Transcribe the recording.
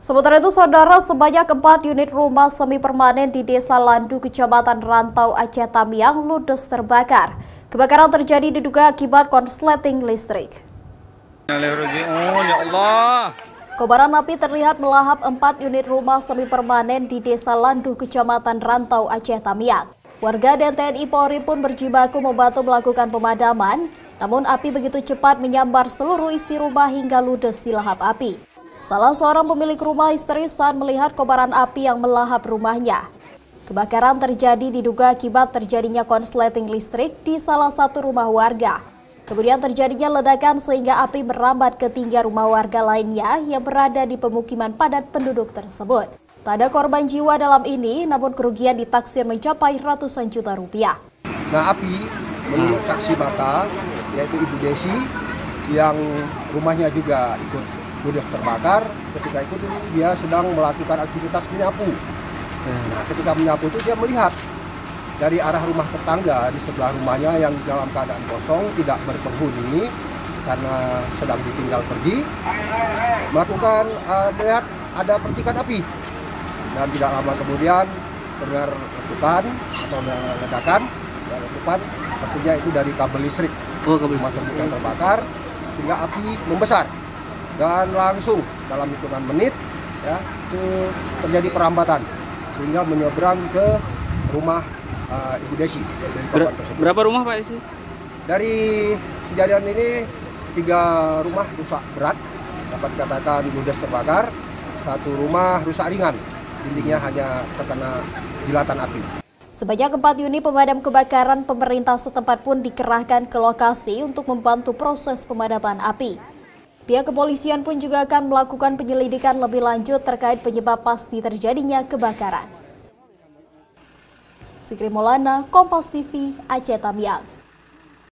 Sementara itu, saudara, sebanyak 4 unit rumah semi permanen di Desa Landu, Kecamatan Rantau, Aceh Tamiang ludes terbakar. Kebakaran terjadi diduga akibat korsleting listrik. Ya Allah. Kobaran api terlihat melahap 4 unit rumah semi permanen di Desa Landu, Kecamatan Rantau, Aceh Tamiang. Warga dan TNI Polri pun berjibaku membantu melakukan pemadaman, namun api begitu cepat menyambar seluruh isi rumah hingga ludes dilahap api. Salah seorang pemilik rumah histeris saat melihat kobaran api yang melahap rumahnya. Kebakaran terjadi diduga akibat terjadinya korsleting listrik di salah satu rumah warga. Kemudian terjadinya ledakan sehingga api merambat ke 3 rumah warga lainnya yang berada di pemukiman padat penduduk tersebut. Tak ada korban jiwa dalam ini, namun kerugian ditaksir mencapai ratusan juta rupiah. Nah, api menurut saksi mata, yaitu Ibu Desi, yang rumahnya juga ikut ludes terbakar. Ketika itu dia sedang melakukan aktivitas menyapu. Nah, ketika menyapu itu dia melihat dari arah rumah tetangga di sebelah rumahnya yang dalam keadaan kosong, tidak berpenghuni karena sedang ditinggal pergi, melihat ada percikan api. Dan tidak lama kemudian terdengar letupan atau ledakan. Letupan sepertinya itu dari kabel listrik rumah tersebut yang terbakar sehingga api membesar. Dan langsung dalam hitungan menit ya itu terjadi perambatan sehingga menyeberang ke rumah Ibu Desi. Berapa rumah Pak Isi? Dari kejadian ini 3 rumah rusak berat, dapat dikatakan ludes terbakar. 1 rumah rusak ringan, dindingnya hanya terkena jilatan api. Sebanyak 4 unit pemadam kebakaran pemerintah setempat pun dikerahkan ke lokasi untuk membantu proses pemadaman api. Pihak kepolisian pun juga akan melakukan penyelidikan lebih lanjut terkait penyebab pasti terjadinya kebakaran. Sikri Maulana, Kompas TV, Aceh Tamiang.